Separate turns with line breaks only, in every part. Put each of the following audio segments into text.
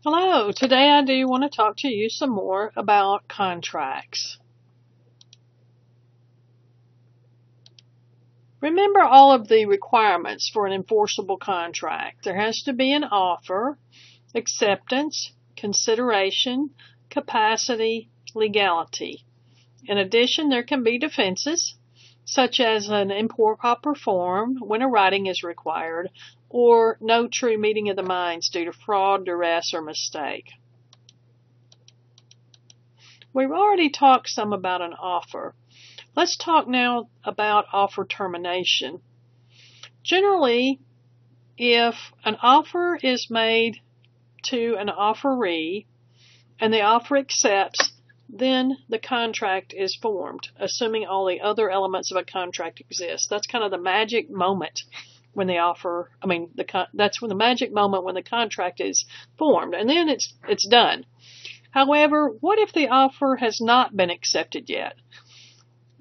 Hello, today I do want to talk to you some more about contracts. Remember all of the requirements for an enforceable contract. There has to be an offer, acceptance, consideration, capacity, legality. In addition, there can be defenses, such as an improper form when a writing is required, or no true meeting of the minds due to fraud, duress, or mistake. We've already talked some about an offer. Let's talk now about offer termination. Generally, if an offer is made to an offeree and the offer accepts, then the contract is formed, assuming all the other elements of a contract exist. That's kind of the magic moment when that's when the magic moment when the contract is formed, and then it's done. However, what if the offer has not been accepted yet?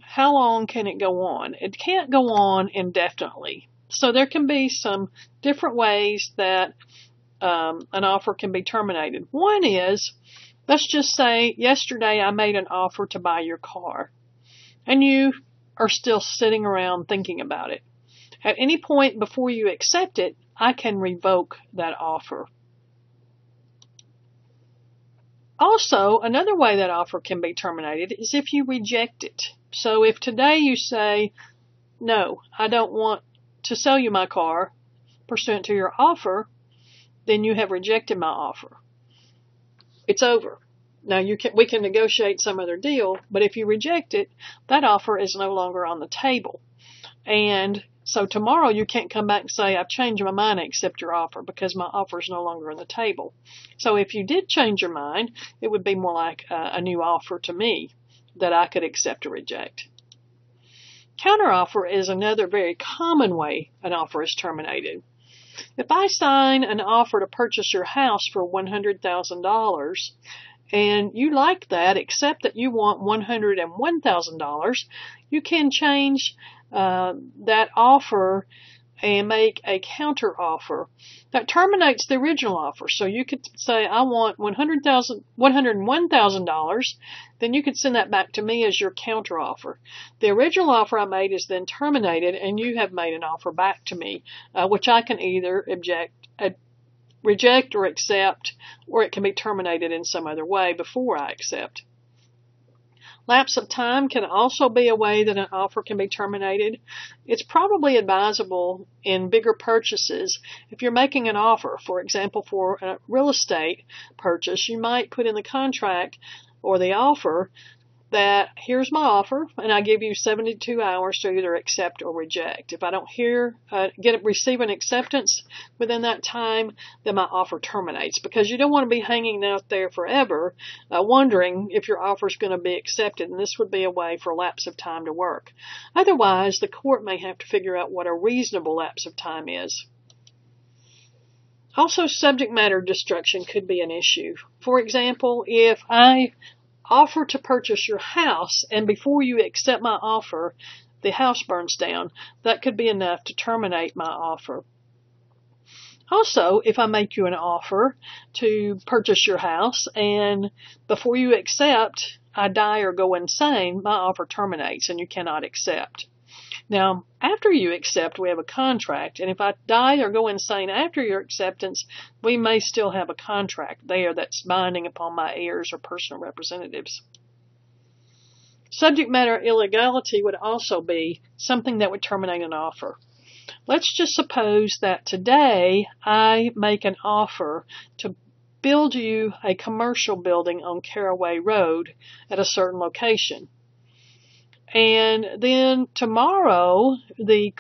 How long can it go on? It can't go on indefinitely. So there can be some different ways that an offer can be terminated. One is, let's just say yesterday I made an offer to buy your car, and you are still sitting around thinking about it. At any point before you accept it, I can revoke that offer. Also, another way that offer can be terminated is if you reject it. So if today you say, no, I don't want to sell you my car pursuant to your offer, then you have rejected my offer. It's over. Now we can negotiate some other deal, but if you reject it, that offer is no longer on the table. And so tomorrow you can't come back and say, I've changed my mind and accept your offer, because my offer is no longer on the table. So if you did change your mind, it would be more like a new offer to me that I could accept or reject. Counteroffer is another very common way an offer is terminated. If I sign an offer to purchase your house for $100,000 and you like that, except that you want $101,000, you can change that offer and make a counter offer that terminates the original offer. So you could say, I want $101,000, then you could send that back to me as your counter offer. The original offer I made is then terminated, and you have made an offer back to me, which I can either reject or accept, or it can be terminated in some other way before I accept. Lapse of time can also be a way that an offer can be terminated. It's probably advisable in bigger purchases. If you're making an offer, for example, for a real estate purchase, you might put in the contract or the offer that here's my offer, and I give you 72 hours to either accept or reject. If I don't receive an acceptance within that time, then my offer terminates, because you don't want to be hanging out there forever wondering if your offer is going to be accepted, and this would be a way for a lapse of time to work. Otherwise, the court may have to figure out what a reasonable lapse of time is. Also, subject matter destruction could be an issue. For example, if I offer to purchase your house, and before you accept my offer, the house burns down, that could be enough to terminate my offer. Also, if I make you an offer to purchase your house, and before you accept, I die or go insane, my offer terminates and you cannot accept. Now, after you accept, we have a contract, and if I die or go insane after your acceptance, we may still have a contract there that's binding upon my heirs or personal representatives. Subject matter illegality would also be something that would terminate an offer. Let's just suppose that today I make an offer to build you a commercial building on Caraway Road at a certain location. And then tomorrow, the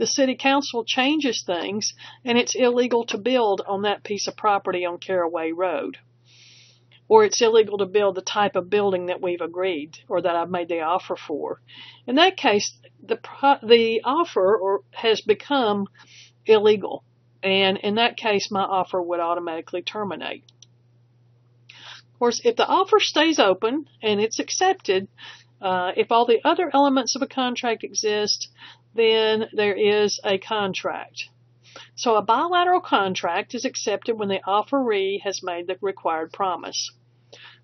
city council changes things, and it's illegal to build on that piece of property on Caraway Road. Or it's illegal to build the type of building that we've agreed, or that I've made the offer for. In that case, the offer has become illegal. And in that case, my offer would automatically terminate. Of course, if the offer stays open and it's accepted, if all the other elements of a contract exist, then there is a contract. So a bilateral contract is accepted when the offeree has made the required promise.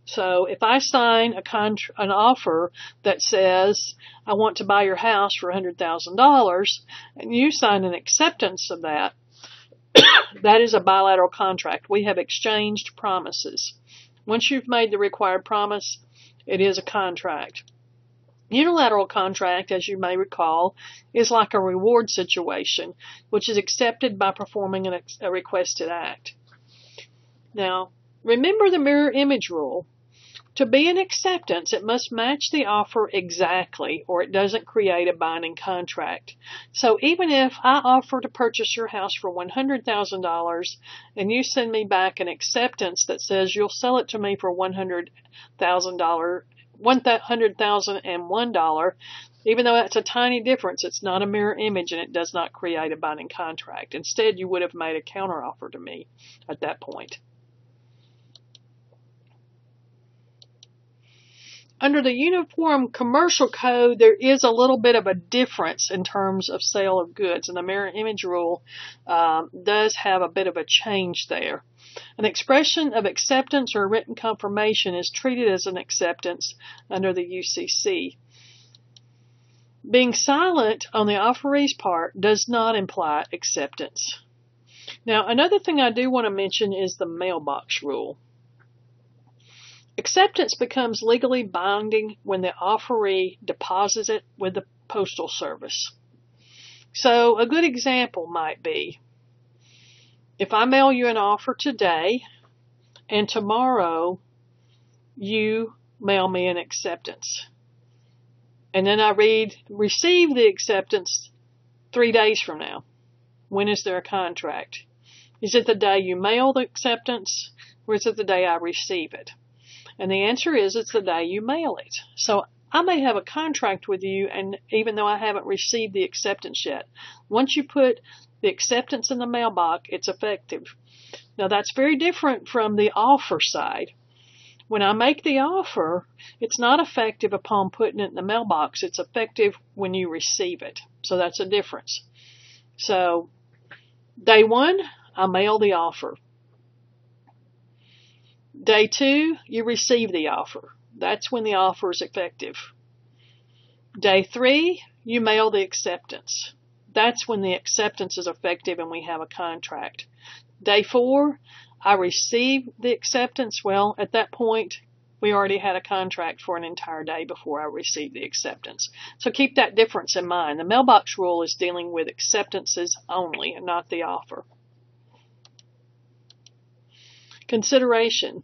So if I sign an offer that says, I want to buy your house for $100,000, and you sign an acceptance of that, that is a bilateral contract. We have exchanged promises. Once you've made the required promise, it is a contract. Unilateral contract, as you may recall, is like a reward situation, which is accepted by performing a requested act. Now, remember the mirror image rule. To be an acceptance, it must match the offer exactly, or it doesn't create a binding contract. So even if I offer to purchase your house for $100,000 and you send me back an acceptance that says you'll sell it to me for $100,001, even though that's a tiny difference, it's not a mirror image and it does not create a binding contract. Instead, you would have made a counteroffer to me at that point. Under the Uniform Commercial Code, there is a little bit of a difference in terms of sale of goods, and the mirror image rule does have a bit of a change there. An expression of acceptance or written confirmation is treated as an acceptance under the UCC. Being silent on the offeree's part does not imply acceptance. Now, another thing I do want to mention is the mailbox rule. Acceptance becomes legally binding when the offeree deposits it with the Postal Service. So a good example might be, if I mail you an offer today and tomorrow you mail me an acceptance, and then I receive the acceptance 3 days from now, when is there a contract? Is it the day you mail the acceptance, or is it the day I receive it? And the answer is, it's the day you mail it. So I may have a contract with you, and even though I haven't received the acceptance yet, once you put the acceptance in the mailbox, it's effective. Now that's very different from the offer side. When I make the offer, it's not effective upon putting it in the mailbox. It's effective when you receive it. So that's a difference. So day 1, I mail the offer. Day 2, you receive the offer. That's when the offer is effective. Day 3, you mail the acceptance. That's when the acceptance is effective and we have a contract. Day 4, I receive the acceptance. Well, at that point, we already had a contract for an entire day before I received the acceptance. So keep that difference in mind. The mailbox rule is dealing with acceptances only and not the offer. Consideration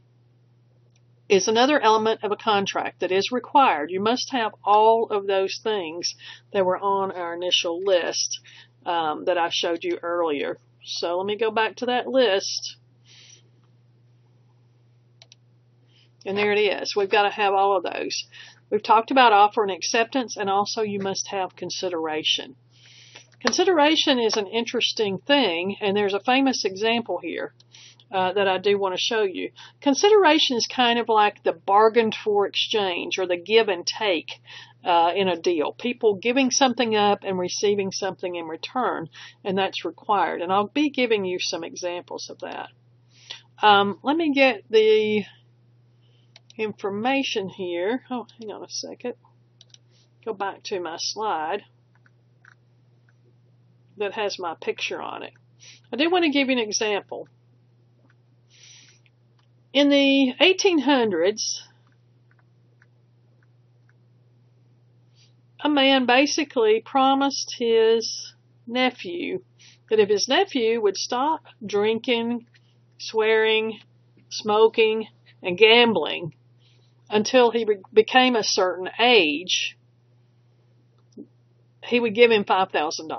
is another element of a contract that is required. You must have all of those things that were on our initial list that I showed you earlier. So let me go back to that list. And there it is. We've got to have all of those. We've talked about offer and acceptance, and also you must have consideration. Consideration is an interesting thing, and there's a famous example here that I do want to show you. Consideration is kind of like the bargained for exchange, or the give and take in a deal. People giving something up and receiving something in return, and that's required. And I'll be giving you some examples of that. Let me get the information here. Oh, hang on a second. Go back to my slide that has my picture on it. I do want to give you an example. In the 1800s, a man basically promised his nephew that if his nephew would stop drinking, swearing, smoking, and gambling until he became a certain age, he would give him $5,000.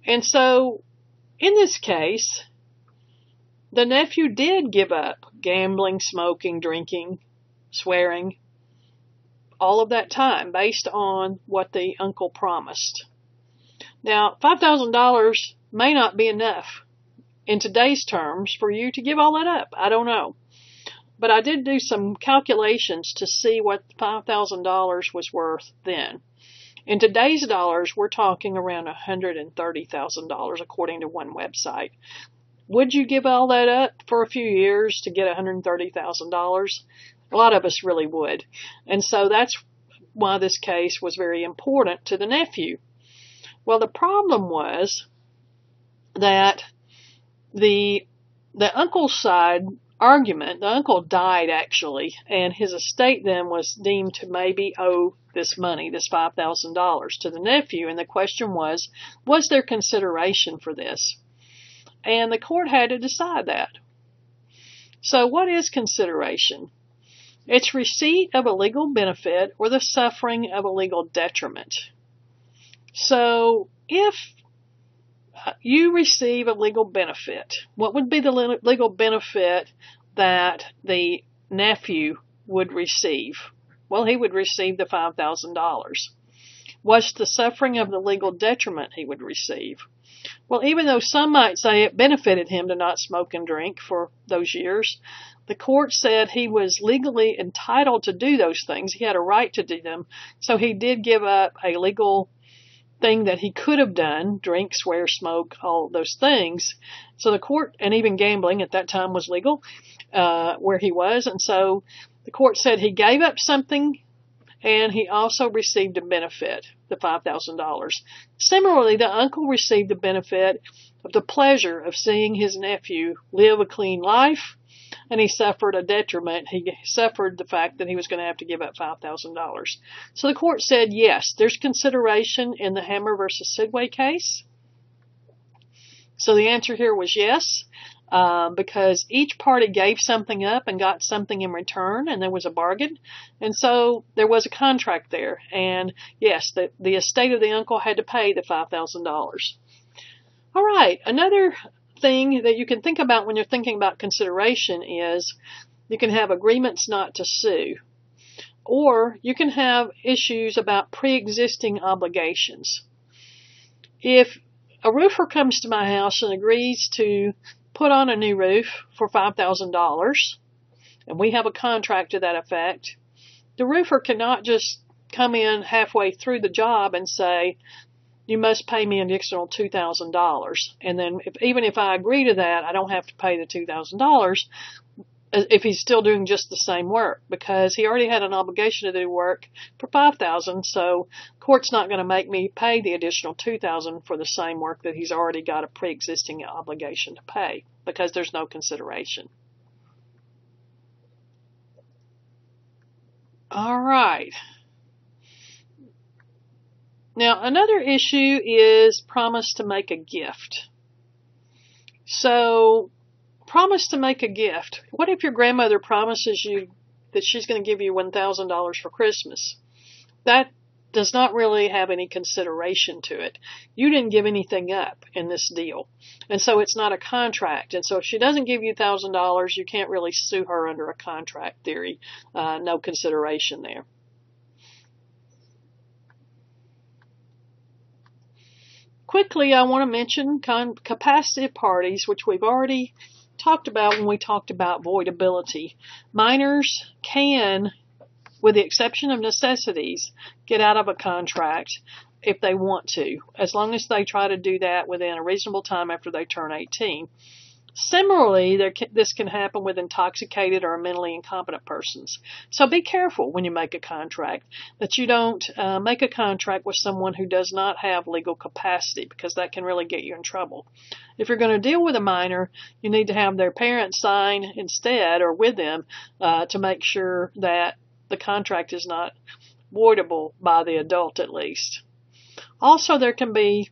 And so, in this case, the nephew did give up gambling, smoking, drinking, swearing, all of that time based on what the uncle promised. Now, $5,000 may not be enough in today's terms for you to give all that up. I don't know. But I did do some calculations to see what $5,000 was worth then. In today's dollars, we're talking around $130,000 according to one website. Would you give all that up for a few years to get $130,000? A lot of us really would. And so that's why this case was very important to the nephew. Well, the problem was that the uncle's side argument, the uncle died actually, and his estate then was deemed to maybe owe this money, this $5,000 to the nephew. And the question was there consideration for this? And the court had to decide that. So what is consideration? It's receipt of a legal benefit or the suffering of a legal detriment. So if you receive a legal benefit, what would be the legal benefit that the nephew would receive? Well, he would receive the $5,000. What's the suffering of the legal detriment he would receive? Well, even though some might say it benefited him to not smoke and drink for those years, the court said he was legally entitled to do those things. He had a right to do them. So he did give up a legal thing that he could have done, drink, swear, smoke, all those things. So the court, and even gambling at that time was legal, where he was. And so the court said he gave up something, and he also received a benefit, the $5,000. Similarly, the uncle received the benefit of the pleasure of seeing his nephew live a clean life, and he suffered a detriment. He suffered the fact that he was going to have to give up $5,000. So the court said, yes, there's consideration in the Hammer versus Sidway case. So the answer here was yes. Because each party gave something up and got something in return, and there was a bargain. And so there was a contract there. And yes, the estate of the uncle had to pay the $5,000. All right, another thing that you can think about when you're thinking about consideration is you can have agreements not to sue, or you can have issues about pre-existing obligations. If a roofer comes to my house and agrees to put on a new roof for $5,000, and we have a contract to that effect, the roofer cannot just come in halfway through the job and say, you must pay me an additional $2,000. And then even if I agree to that, I don't have to pay the $2,000 if he's still doing just the same work, because he already had an obligation to do work for $5,000. So court's not going to make me pay the additional $2,000 for the same work that he's already got a pre-existing obligation to pay, because there's no consideration. All right. Now, another issue is promise to make a gift. So, promise to make a gift. What if your grandmother promises you that she's going to give you $1,000 for Christmas? That does not really have any consideration to it. You didn't give anything up in this deal. And so it's not a contract. And so if she doesn't give you $1,000, you can't really sue her under a contract theory. No consideration there. Quickly, I want to mention capacitive parties, which we've already talked about when we talked about voidability. Minors can, with the exception of necessities, get out of a contract if they want to, as long as they try to do that within a reasonable time after they turn 18. Similarly, this can happen with intoxicated or mentally incompetent persons. So be careful when you make a contract that you don't make a contract with someone who does not have legal capacity, because that can really get you in trouble. If you're going to deal with a minor, you need to have their parents sign instead or with them to make sure that the contract is not voidable by the adult at least. Also, there can be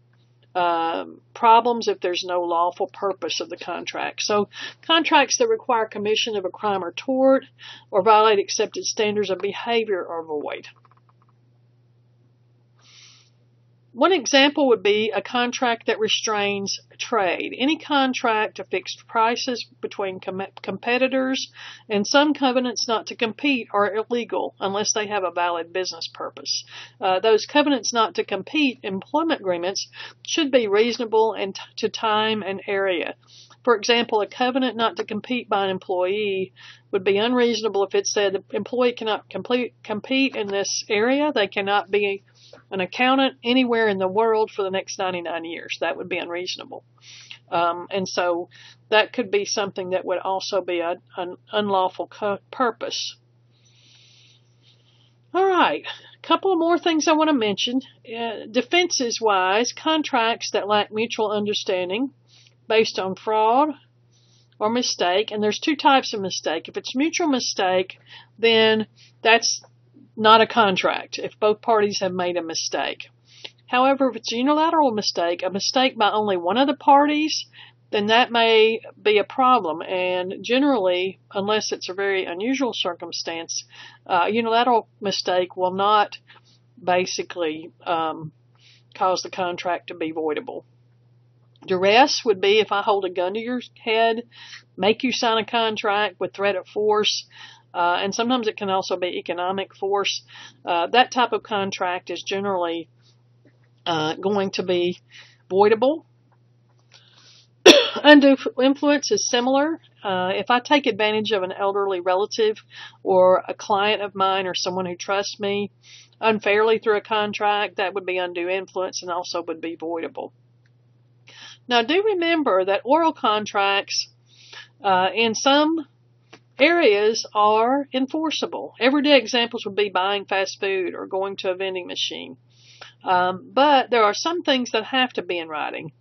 problems if there's no lawful purpose of the contract. So contracts that require commission of a crime or tort or violate accepted standards of behavior are void. One example would be a contract that restrains trade. Any contract of fixed prices between competitors and some covenants not to compete are illegal unless they have a valid business purpose. Those covenants not to compete employment agreements should be reasonable and to time and area. For example, a covenant not to compete by an employee would be unreasonable if it said the employee cannot compete in this area. They cannot be an accountant anywhere in the world for the next 99 years. That would be unreasonable. And so that could be something that would also be an unlawful purpose. All right, a couple of more things I want to mention. Defenses-wise, contracts that lack mutual understanding based on fraud or mistake, and there's two types of mistake. If it's mutual mistake, then that's not a contract if both parties have made a mistake. However, if it's a unilateral mistake, a mistake by only one of the parties, then that may be a problem. And generally, unless it's a very unusual circumstance, a unilateral mistake will not basically cause the contract to be voidable. Duress would be if I hold a gun to your head, make you sign a contract with threat of force, and sometimes it can also be economic force. That type of contract is generally going to be voidable. Undue influence is similar. If I take advantage of an elderly relative or a client of mine or someone who trusts me unfairly through a contract, that would be undue influence and also would be voidable. Now, do remember that oral contracts in some areas are enforceable. Everyday examples would be buying fast food or going to a vending machine. But there are some things that have to be in writing.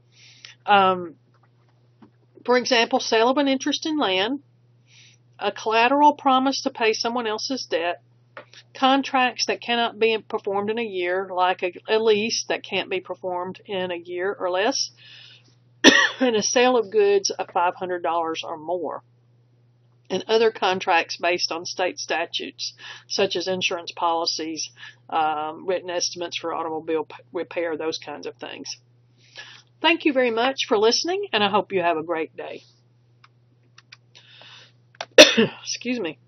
For example, sale of an interest in land, a collateral promise to pay someone else's debt, contracts that cannot be performed in a year, like a lease that can't be performed in a year or less, and a sale of goods of $500 or more, and other contracts based on state statutes, such as insurance policies, written estimates for automobile repair, those kinds of things. Thank you very much for listening, and I hope you have a great day. Excuse me.